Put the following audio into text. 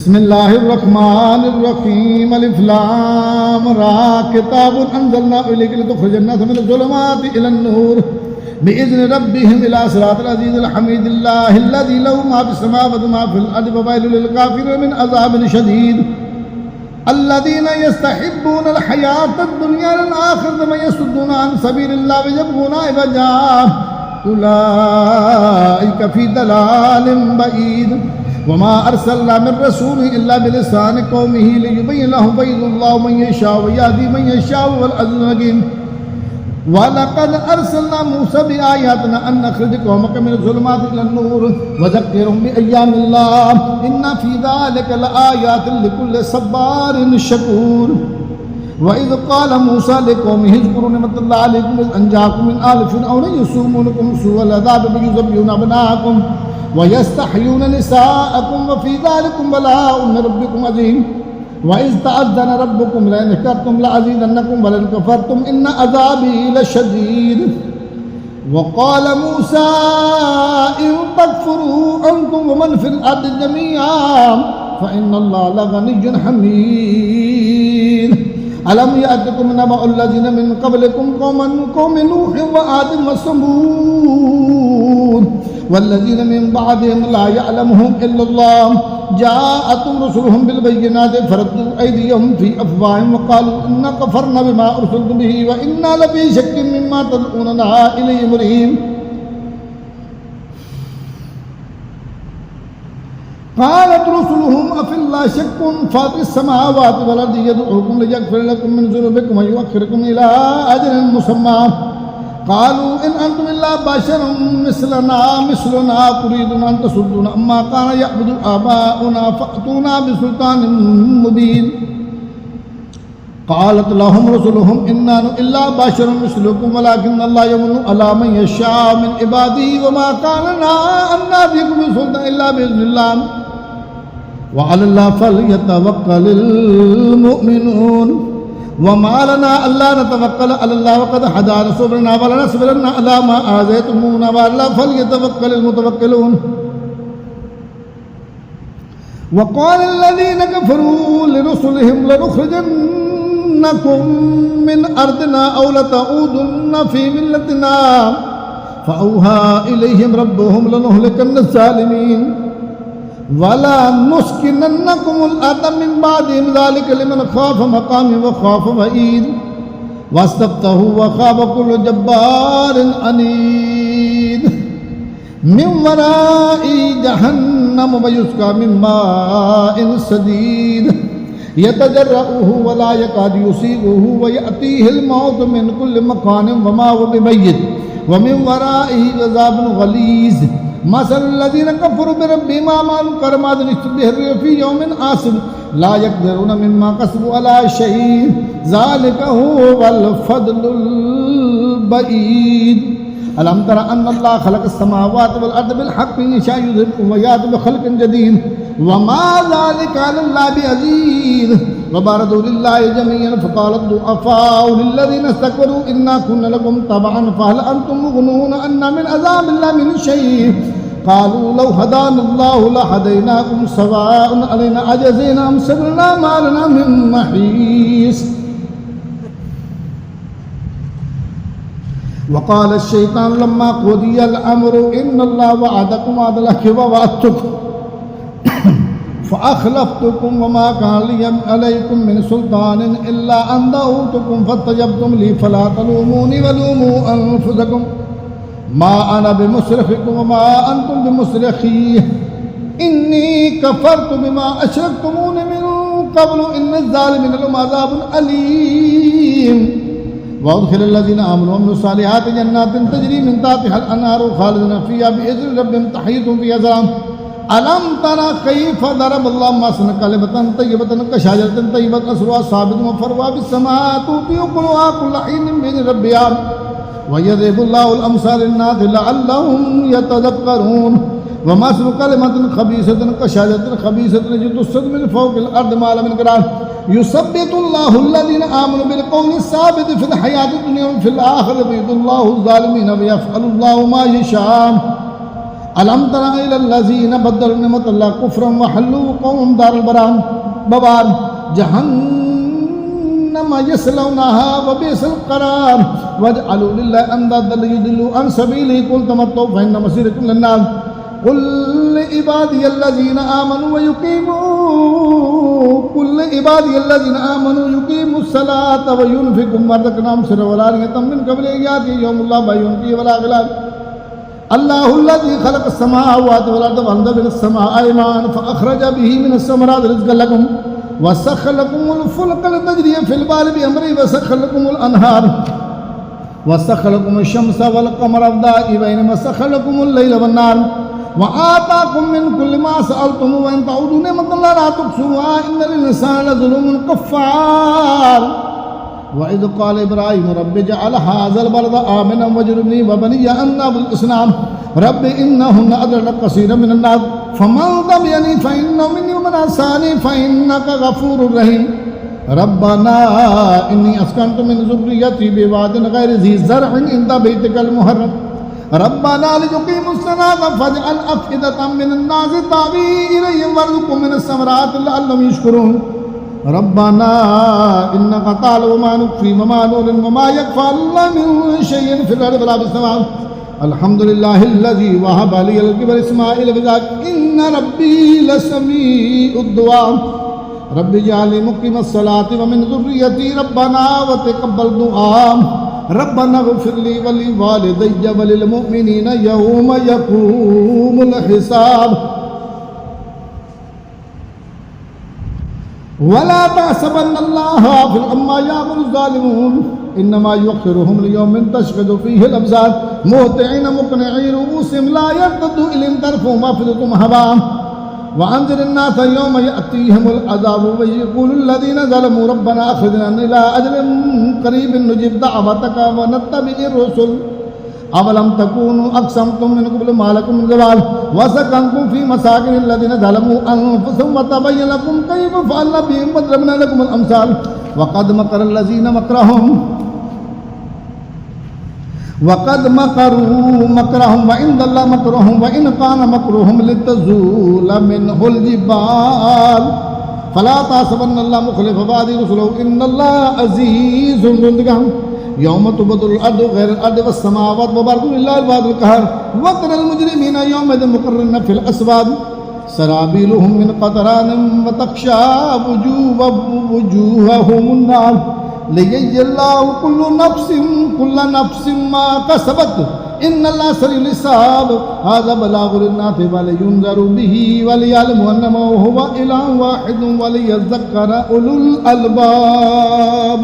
بسم الله الرحمن الرحيم الف لام را كتاب انزلناه اليك لتخرج الناس من الظلمات الى النور باذن ربهم الى صراط العزيز الحميد الله الذي له ما في السماوات وما في الارض وويل للكافرين من عذاب شديد الذين يستحبون الحياة الدنيا على الآخرة ويصدون عن سبيل الله ويبغونها عوجا أولئك في ضلال بعيد وما أرسلنا من رسول إلا بلسان قومه ليبين لهم ويهدي الله من يشاء ويهدي من يشاء والعزيز الحكيم ولقد أرسلنا موسى بآياتنا أن نخرج قومك من الظلمات إلى النور وذكرهم بأيام الله إن في ذلك لآيات لكل صبار شكور وإذ قال موسى لقومه اذكروا نعمة الله عليكم إذ أنجاكم من آل فرعون يسومونكم سوء العذاب ويذبحون أبناءكم ويستحيون نساءكم وفي ذلكم بلاء من ربكم عظيم وإذ تأذن ربكم لئن شكرتم لأزيدنكم ولئن كفرتم إن عذابي لشديد وقال موسى إن تكفروا أنتم ومن في الأرض جميعا فإن الله لغني حميد ألم يأتكم نبأ الذين من قبلكم قوم نوح وعاد وثمود والذين من بعدهم لا يعلمهم إلا الله جاءتهم رسلهم بالبينات فردوا أيديهم في أفواههم وقالوا إنا كفرنا بما أرسلتم به وإنا لفي شك مما تدعوننا إليه مريب قالت رسلهم أفي الله شك فاطر السماوات والأرض يدعوكم ليغفر لكم من ذنوبكم ويؤخركم إلى أجل مسمى قالوا إن أنتم إلا بشر مثلنا تريدون أن تصدونا عما كان يعبد آباؤنا فأتونا بسلطان مبين قالت لهم رسلهم إنا إلا بشر مثلكم ولكن الله يمن على من يشاء من عباده وما كان لنا أن نأتيكم بسلطان إلا بإذن الله وعلى الله فليتوكل المؤمنون وما لنا ألا نتوكل على الله وقد هدانا سبلنا ولنصبرن على ما آذيتمونا وعلى الله فليتوكل المتوكلون وقال الذين كفروا لرسلهم لنخرجنكم من أرضنا أو لتعودن في ملتنا فأوحى إليهم ربهم لنهلكن الظالمين ولا نسكننكم الأرض من بعدهم ذلك لمن خاف مقامي وخاف وعيد واستفتحوا وخاب كل جبار عنيد من وراء جهنم ويسقى من ماء سديد يتجرعه ولا يكاد يصيبه ويأتيه الموت من كل مكان وما هو بميت ومن ورائه عذاب غليظ مثل الذين كفروا بربهم أعمالهم كرماد اشتبه في يوم عاصف لا يقدرون مما كسبوا على شيء ذلك هو الفضل البعيد ألم تر أن الله خلق السماوات والأرض بالحق إن يشاء يذهبكم ويأتي بخلق جديد وما ذلك على الله بعزيز وبرزوا لله جميعا فقال الضعفاء للذين استكبروا إنا كنا لكم تبعا فهل أنتم مغنون عنا من عذاب الله من شيء قالوا لو هدانا الله لهديناكم سواء علينا أجزينا أم صبرنا ما لنا من محيص وقال الشيطان لما قضي الأمر إن الله وعدكم وعد الحق ووعدتكم فأخلفتكم وما كان لي عليكم من سلطان إلا أن دعوتكم فاستجبتم لي فلا تلوموني ولوموا أنفسكم ما أنا بمصرخكم وما أنتم بمصرخي إني كفرت بما أشركتمون من قبل إن الظالمين لهم عذاب أليم وأدخل الذين آمنوا وعملوا الصالحات جنات تجري من تحتها الأنهار خالدين فيها بإذن ربهم تحيتهم فيها سلام ألم ترى كيف ضرب الله مثلا كلمة طيبة كشجرة طيبة أصلها ثابت وفرعها في السماء تؤتي أكلها كل حين بإذن ربها ويضرب الله الأمثال للناس لعلهم يتذكرون ومثل كلمة خبيثة كشجرة خبيثة تجد من فوق الأرض ما لم يكن يثبت الله الذين آمنوا بالقول الثابت في الحياة الدنيا وفي الآخرة ويضل الله الظالمين ويفعل الله ما يشاء अलम तरा इलल्लज़ीना बद्दलू निअमतल्लाहि कुफ्रन व हल्लू क़ौमहुम दारल बवार जहन्नम यस्लौनाहा व बि'सल क़रार वजअलू लिल्लाहि अंदादन लियुदिल्लू अन सबीलिही कुल तमत्तउ फ़इन्न मसीरकुम लन्नार कुल इबादियल्लज़ीना आमनू युक़ीमुस्सलात व युनफ़िक़ू मिम्मा रज़क़नाहुम सिर्रन व अलानियतम मिन क़ब्लि अन यातिया यौमुन ला बैउन फ़ीहि वला ख़िलाल अल्लाहुल्लज़ी ख़लक़स समावाति वल अर्ज़ व अंज़ला मिनस समाइ माअन फ़अख़रज बिही मिनस समराति रिज़्क़न लकुम व सख़्ख़र लकुमुल फ़ुल्क लितजरिय फ़िल बहरि बिअमरिही व सख़्ख़र लकुमुल अनहार व सख़्ख़र लकुमुश शम्सा वल क़मरा दाइबैन व सख़्ख़र लकुमुल लैला वन नहार व आताकुम मिन कुल्लि मा सअलतुमू व इन तअूदू निअमतल्लाहि ला तुहसूहा इन्नल इंसाना लज़लूमुन कफ़्फ़ार व इज़ क़ाल इब्राहीम रब्बि इजअल हाज़ल बलद आमिनन वज्नुब्नी व बनिय्य अन नअबुदल असनाम रब्बि इन्नहुन्ना अज़ल्लन कसीरन मिनन नास फमन तबिअनी फ़इन्नहु मिन्नी व मन असानी फ़इन्नका गफ़ूरुर रहीम रब्बना इन्नी अस्कनतु मिन ज़ुर्रिय्यती बिवादिन गैरि ज़ी ज़रअन इंद बैतिकल मुहर्रम रब्बना लियुक़ीमुस्सलाता फ़जअल अफ़इदतम मिनन नासि तावी इलैहिम वरज़ुक़हुम मिनस समराति लअल्लहुम यशकुरून रब्बना इन्नका तअलमु मा नुख़फ़ी व मा नुअलिनु व मा यख़फ़ा अलैका मिन शैइन फ़िल अर्ज़ि वला फ़िस समाअ अल्हम्दुलिल्लाहिल्लज़ी वहब ली अलल किबरि इस्माईल व इसहाक़ इन्न रब्बी लसमीउद दुआ रब्बि इजअलनी मुक़ीमस्सलाति व मिन ज़ुर्रिय्यती रब्बना व तक़ब्बल दुआ रब्बना इग़फ़िर ली व लिवालिदैय व लिल मुअ्मिनीना यौम यक़ूमुल हिसाब वला तहसबन्नल्लाहा गाफ़िलन अम्मा यअमलुज़ ज़ालिमून इन्नमा युअख़्खिरुहुम लियौमिन तशख़्ख़ु फ़ीहिल अबसार मुहतिईन मुक़निई रुऊसिहिम ला यर्तद्दु इलैहिम तर्फ़ुहुम व अफ़इदतुहुम हवाअ व अंज़िरिन नास यौम यअतीहिमुल अज़ाबु व यक़ूलुल लज़ीना ज़लमू रब्बना अख़िज़ना इला अजलिन क़रीबिन नुजिब दअवतक व नत्तबि'ir रुसूल अवलम तकूनु अक़समतुम मिन क़ब्लु मा लकुम मिन ज़वाल व सकनतुम फ़ी मसाकिनिल लज़ीना ज़लमू अनफ़ुसहुम व तबय्यना लकुम कैफ़ फ़अलना बिहिम व ज़रबना लकुमुल अमसाल व क़द मकरल लज़ीना मकरहुम व इंदल्लाहि मकरुहुम व इन कान मकरुहुम लितज़ूला मिनहुल जिबाल फला तहसबन्नल्लाहा मुख़्लिफ़ु वअदिही रुसुलहु इन्नल्लाहा अज़ीज़ुन ज़ुल इंतिक़ाम यौम तुबद्दलुल अर्दु गैरल अर्दि वस्समावातु व बरज़ु लिल्लाहिल वाहिदिल क़हार व तरल मुजरिमीना यौमइज़िन मुक़र्रनीना फ़िल अस्वाद सराबीलुहुम मिन क़तरानिन व तग़शा वुजूहहुमुन नार लियजज़ियल्लाहु कुल्ला नफ़्सिन मा कसबत इन्नल्लाहा सरीउल हिसाब हाज़ा बलागुन लिन्नासि व लियुनज़िरू बिही व लियअलमू अन्नमा हुवा इलाहुन वाहिदुन व लियज़्ज़क्करा उलुल अलबाब।